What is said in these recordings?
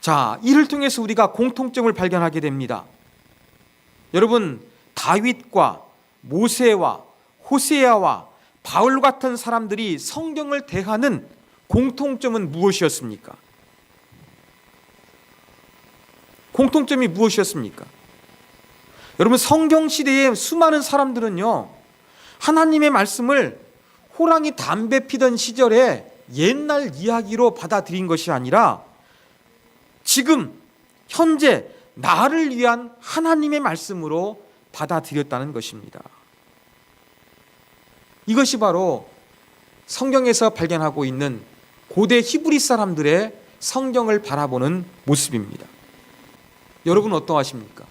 자, 이를 통해서 우리가 공통점을 발견하게 됩니다. 여러분, 다윗과 모세와 호세아와 바울 같은 사람들이 성경을 대하는 공통점은 무엇이었습니까? 공통점이 무엇이었습니까? 여러분, 성경 시대의 수많은 사람들은요, 하나님의 말씀을 호랑이 담배 피던 시절에 옛날 이야기로 받아들인 것이 아니라 지금 현재 나를 위한 하나님의 말씀으로 받아들였다는 것입니다. 이것이 바로 성경에서 발견하고 있는 고대 히브리 사람들의 성경을 바라보는 모습입니다. 여러분 어떠하십니까?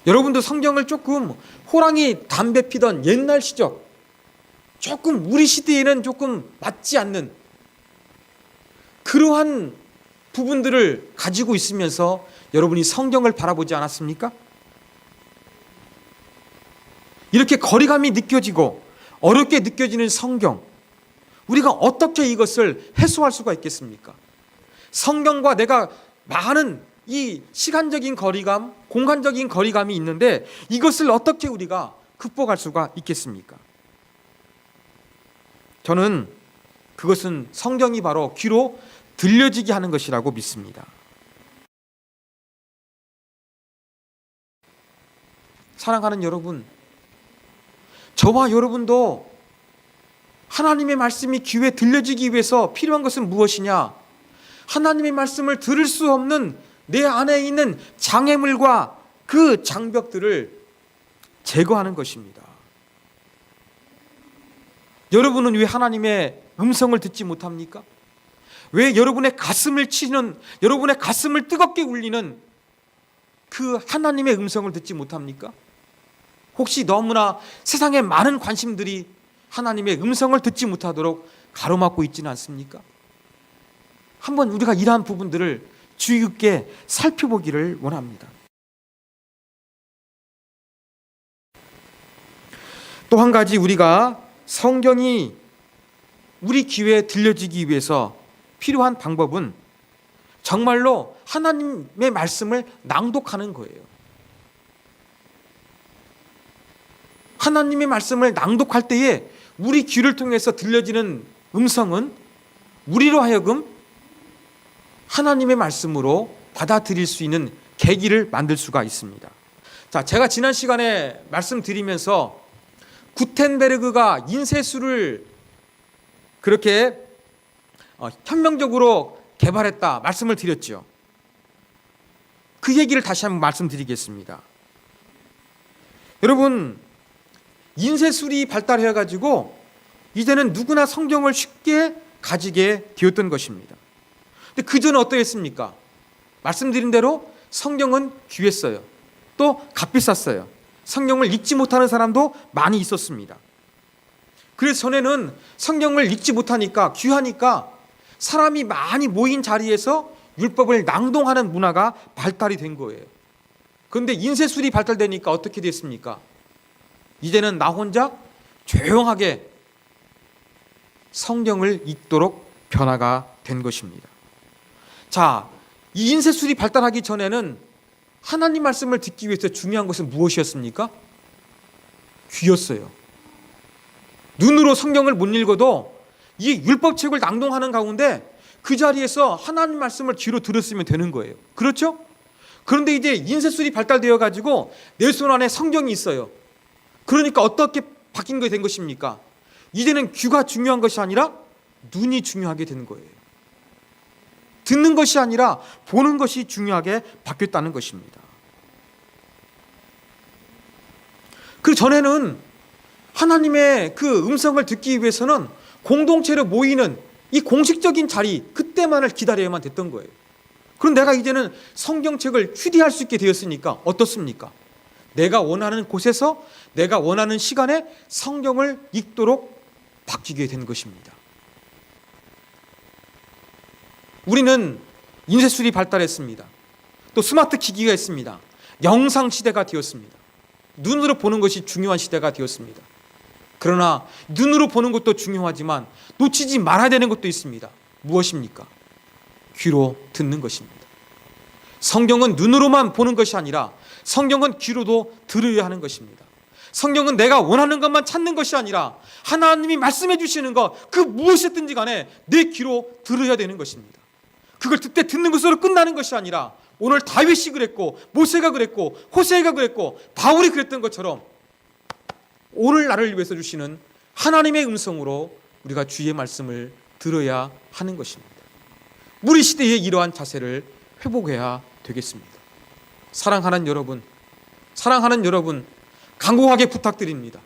여러분도 성경을 조금 호랑이 담배 피던 옛날 시절, 조금 우리 시대에는 조금 맞지 않는 그러한 부분들을 가지고 있으면서 여러분이 성경을 바라보지 않았습니까? 이렇게 거리감이 느껴지고 어렵게 느껴지는 성경, 우리가 어떻게 이것을 해소할 수가 있겠습니까? 성경과 내가 많은 이 시간적인 거리감, 공간적인 거리감이 있는데 이것을 어떻게 우리가 극복할 수가 있겠습니까? 저는 그것은 성경이 바로 귀로 들려지게 하는 것이라고 믿습니다. 사랑하는 여러분, 저와 여러분도 하나님의 말씀이 귀에 들려지기 위해서 필요한 것은 무엇이냐? 하나님의 말씀을 들을 수 없는 내 안에 있는 장애물과 그 장벽들을 제거하는 것입니다. 여러분은 왜 하나님의 음성을 듣지 못합니까? 왜 여러분의 가슴을 치는, 여러분의 가슴을 뜨겁게 울리는 그 하나님의 음성을 듣지 못합니까? 혹시 너무나 세상의 많은 관심들이 하나님의 음성을 듣지 못하도록 가로막고 있지는 않습니까? 한번 우리가 이러한 부분들을 주의 깊게 살펴보기를 원합니다. 또 한 가지 우리가 성경이 우리 귀에 들려지기 위해서 필요한 방법은 정말로 하나님의 말씀을 낭독하는 거예요. 하나님의 말씀을 낭독할 때에 우리 귀를 통해서 들려지는 음성은 우리로 하여금 하나님의 말씀으로 받아들일 수 있는 계기를 만들 수가 있습니다. 자, 제가 지난 시간에 말씀드리면서 구텐베르그가 인쇄술을 그렇게 혁명적으로 개발했다 말씀을 드렸죠. 그 얘기를 다시 한번 말씀드리겠습니다. 여러분, 인쇄술이 발달해가지고 이제는 누구나 성경을 쉽게 가지게 되었던 것입니다. 근데 그전에 어떠했습니까? 말씀드린 대로 성경은 귀했어요. 또 값비쌌어요. 성경을 읽지 못하는 사람도 많이 있었습니다. 그래서 전에는 성경을 읽지 못하니까, 귀하니까 사람이 많이 모인 자리에서 율법을 낭독하는 문화가 발달이 된 거예요. 그런데 인쇄술이 발달되니까 어떻게 됐습니까? 이제는 나 혼자 조용하게 성경을 읽도록 변화가 된 것입니다. 자, 이 인쇄술이 발달하기 전에는 하나님 말씀을 듣기 위해서 중요한 것은 무엇이었습니까? 귀였어요. 눈으로 성경을 못 읽어도 이 율법책을 낭독하는 가운데 그 자리에서 하나님 말씀을 귀로 들었으면 되는 거예요. 그렇죠? 그런데 이제 인쇄술이 발달되어 가지고 내 손 안에 성경이 있어요. 그러니까 어떻게 바뀐 게 된 것입니까? 이제는 귀가 중요한 것이 아니라 눈이 중요하게 된 거예요. 듣는 것이 아니라 보는 것이 중요하게 바뀌었다는 것입니다. 그 전에는 하나님의 그 음성을 듣기 위해서는 공동체로 모이는 이 공식적인 자리, 그때만을 기다려야만 됐던 거예요. 그럼 내가 이제는 성경책을 휴대할 수 있게 되었으니까 어떻습니까? 내가 원하는 곳에서 내가 원하는 시간에 성경을 읽도록 바뀌게 된 것입니다. 우리는 인쇄술이 발달했습니다. 또 스마트 기기가 있습니다. 영상 시대가 되었습니다. 눈으로 보는 것이 중요한 시대가 되었습니다. 그러나 눈으로 보는 것도 중요하지만 놓치지 말아야 되는 것도 있습니다. 무엇입니까? 귀로 듣는 것입니다. 성경은 눈으로만 보는 것이 아니라 성경은 귀로도 들어야 하는 것입니다. 성경은 내가 원하는 것만 찾는 것이 아니라 하나님이 말씀해 주시는 것, 그 무엇이든지 간에 내 귀로 들어야 되는 것입니다. 그걸 듣는 것으로 끝나는 것이 아니라 오늘 다윗이 그랬고 모세가 그랬고 호세가 그랬고 바울이 그랬던 것처럼 오늘 나를 위해서 주시는 하나님의 음성으로 우리가 주의 말씀을 들어야 하는 것입니다. 우리 시대의 이러한 자세를 회복해야 되겠습니다. 사랑하는 여러분, 간곡하게 부탁드립니다.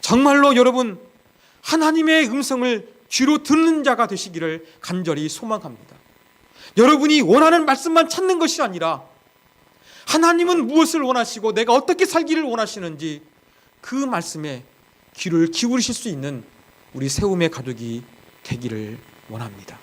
정말로 여러분 하나님의 음성을 귀로 듣는 자가 되시기를 간절히 소망합니다. 여러분이 원하는 말씀만 찾는 것이 아니라 하나님은 무엇을 원하시고 내가 어떻게 살기를 원하시는지 그 말씀에 귀를 기울이실 수 있는 우리 세움의 가족이 되기를 원합니다.